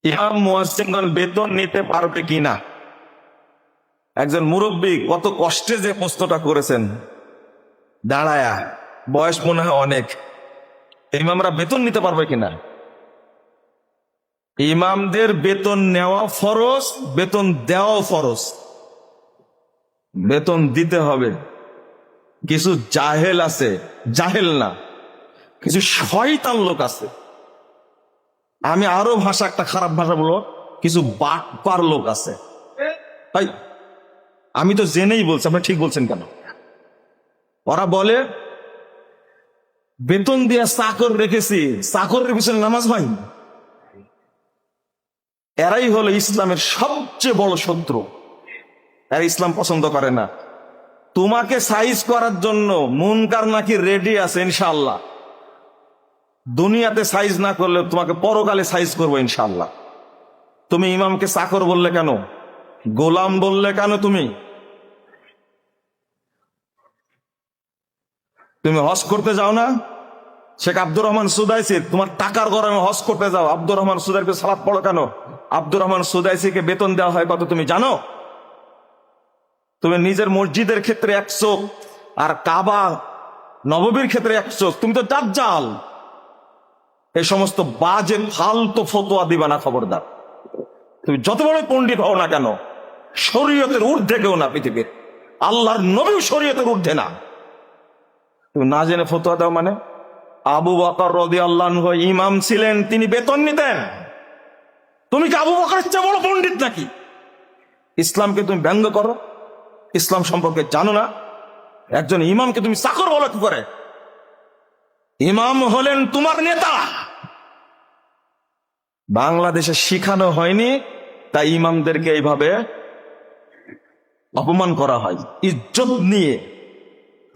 ইমাম মুয়াজ্জিনগণ বেতন নিতে পারবে কিনা? একজন মুরব্বী কত কষ্টে যে প্রশ্নটা করেছেন দাঁড়ায়া, বয়স মনে হয় অনেক। ইমামরা বেতন নিতে পারবে কিনা? ইমামদের বেতন নেওয়া ফরজ, বেতন দেওয়াও ফরজ। বেতন দিতে হবে। কিছু জাহেল আছে, জাহেল না, কিছু শয়তান লোক আছে, আমি আরো ভাষা একটা খারাপ ভাষা বলবো, কিছু বাটপার লোক আছে। তাই আমি তো জেনেই বলছি, আপনি ঠিক বলছেন কেন? ওরা বলে বেতন দিয়ে চাকর রেখেছি, চাকরের পিছনে নামাজ হয়। এরাই হলো ইসলামের সবচেয়ে বড় শত্রু। এরা ইসলাম পছন্দ করে না। তোমাকে সাইজ করার জন্য মুনকার নাকি রেডি আছে ইনশাআল্লাহ। দুনিয়াতে সাইজ না করলে তোমাকে পরকালে সাইজ করবো ইনশাআল্লাহ। তুমি ইমামকে চাকর বললে কেন? গোলাম বললে কেন? তুমি হজ করতে যাও না? শেখ আব্দুর রহমান সুদাইসি তোমার টাকার গরমে হজ করতে যাও, আব্দুর রহমান সুদাইসিকে সালাত পড়ো কেন? আব্দুর রহমান সুদাইসিকে বেতন দেওয়া হয় কত তুমি জানো? তুমি নিজের মসজিদের ক্ষেত্রে 100 আর কাবা নববীর ক্ষেত্রে 100। তুমি তো দাজ্জাল। এই সমস্ত বাজে ফালতু ফতোয়া দিবা না, খবরদার। তুমি যত বড় পণ্ডিত হও না কেন, শরীয়তের ঊর্ধ্বে কেউ না পৃথিবীর। আল্লাহর নবীও শরীয়তের ঊর্ধ্বে না। তুমি না জেনে ফতোয়া দাও মানে? আবু বকর রাদিয়াল্লাহু আনহু ইমাম ছিলেন, তিনি বেতন নিতেন। তুমি কি আবু বকরের চেয়ে বড় পণ্ডিত নাকি? ইসলামকে তুমি ব্যঙ্গ করো, ইসলাম সম্পর্কে জানো না। একজন ইমামকে তুমি চাকর বলো কি করে? ইমাম হলেন তোমার নেতা। বাংলাদেশে শিখানো হয়নি, তাই ইমামদেরকে এইভাবে অপমান করা হয়, ইজ্জত নিয়ে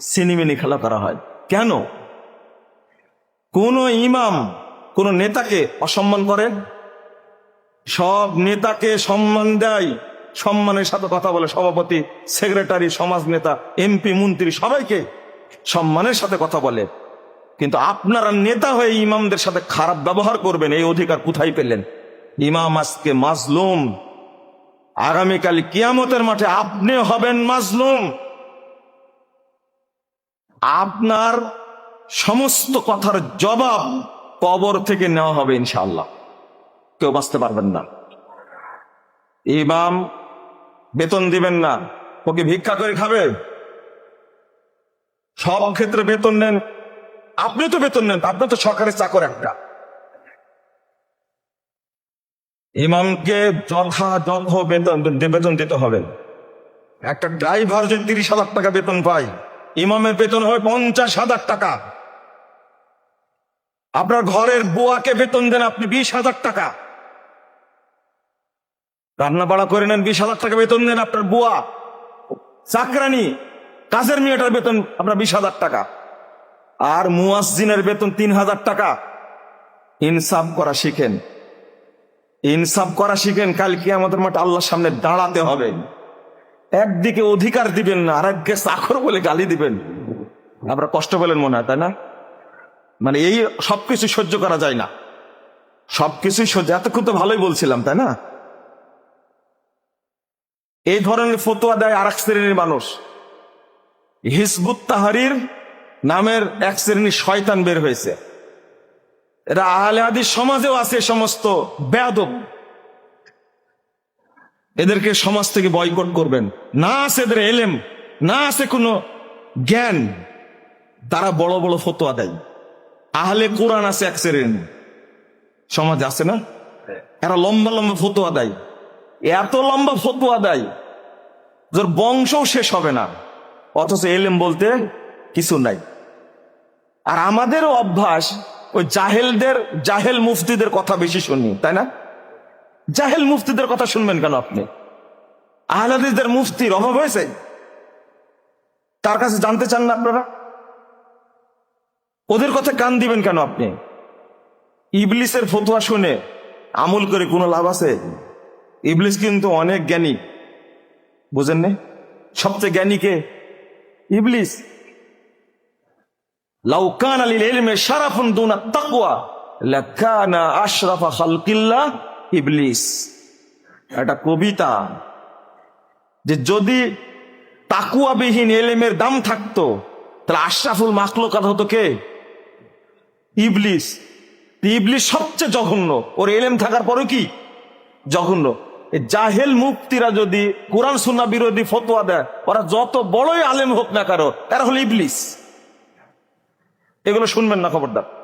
সিনেমিনি খেলা করা হয়। কেন? কোন ইমাম কোন নেতাকে অসম্মান করে? সব নেতাকে সম্মান দেয়, সম্মানের সাথে কথা বলে। সভাপতি, সেক্রেটারি, সমাজ নেতা, এমপি, মন্ত্রী সবাইকে সম্মানের সাথে কথা বলে। কিন্তু আপনারা নেতা হয়ে ইমামদের সাথে খারাপ ব্যবহার করবেন, এই অধিকার কোথায় পেলেন? ইমাম আজকে মাজলুম, আগামীকাল কিয়ামতের মাঠে আপনি হবেন মাজলুম। আপনার সমস্ত কথার জবাব কবর থেকে নেওয়া হবে ইনশাআল্লাহ। কেউ বাঁচতে পারবেন না। ইমাম বেতন দিবেন না, ওকে ভিক্ষা করে খাবে? সব ক্ষেত্রে বেতন নেন। আপনি তো বেতন নেন, আপনি তো সরকারি চাকর একটা। ইমামকে যথাযথ বেতন দিতে হবে। একটা ড্রাইভার যদি 30,000 টাকা বেতন পায়, ইমামের বেতন হবে 50,000 টাকা। আপনার ঘরের বুয়াকে বেতন দেন আপনি 20,000 টাকা। রান্না বাড়া করে নেন, 20,000 টাকা বেতন দেন আপনার বুয়া। চাকরানি, কাজের মেয়েটার বেতন আপনার 20,000 টাকা। আর মুয়াজ্জিনের বেতন 3,000 টাকা। ইনসাফ করা শিখেন, ইনসাফ করা শিখেন। কাল কিয়ামতের মাঠে আল্লাহর সামনে দাঁড়াতে হবে। একদিকে অধিকার দিবেন না, আর একদিকে চাকর বলে গালি দিবেন। আপনারা কষ্ট পেলেন মনে হয়, তাই না? মানে এই সবকিছু সহ্য করা যায় না, সবকিছুই সহ্য। এতক্ষণ তো ভালোই বলছিলাম, তাই না? এই ধরনের ফতোয়া দেয় আর এক শ্রেণীর মানুষ। হিজবুত তাহরির নামের এক শ্রেণীর শয়তান বের হয়েছে। এরা আহলে হাদিস সমাজেও আছে সমস্ত বেয়াদব। এদেরকে সমাজ থেকে বয়কট করবেন। না আছে এদের এলেম, না আছে কোনো জ্ঞান, তারা বড় বড় ফতোয়া দেয়। আহলে কোরআন আছে এক শ্রেণীর সমাজে, আছে না? এরা লম্বা লম্বা ফতোয়া দেয়, এত লম্বা ফতোয়া দেয় যার বংশও শেষ হবে না, অথচ এলেম বলতে কিছু নাই। আর আমাদেরও অভ্যাস ওই জাহেল মুফতিদের কথা বেশি শুনি, তাই না? জাহেল মুফতিদের কথা শুনবেন কেন আপনি? আহলে হাদিসদের মুফতির অভাব হয়েছে? তার কাছে জানতে চান না আপনারা? ওদের কথা কান দিবেন কেন আপনি? ইবলিসের ফতোয়া শুনে আমল করে কোনো লাভ আছে? ইবলিস কিন্তু অনেক জ্ঞানী, বুঝেন না? সবচেয়ে জ্ঞানী কে? ইবলিস। লাউ কানা লিল ইলমি শারাফুন দুনা তাকওয়া লাকানা আশরাফা খালকিল্লাহ ইবলিস। একটা কবিতা, যে যদি তাকুয়াবিহীন এলেমের দাম থাকতো তাহলে আশরাফুল মাখলুকাত হতো কে? ইবলিস। ইবলিস সবচেয়ে জঘন্য, ওর এলেম থাকার পরে কি জঘন্য। এই জাহেল মুফতিরা যদি কোরআন সুন্নাহ বিরোধী ফতোয়া দেয়, ওরা যত বড়ই আলেম হোক না কারো, তারা হলো ইবলিস। এগুলো শুনবেন না, খবরদার।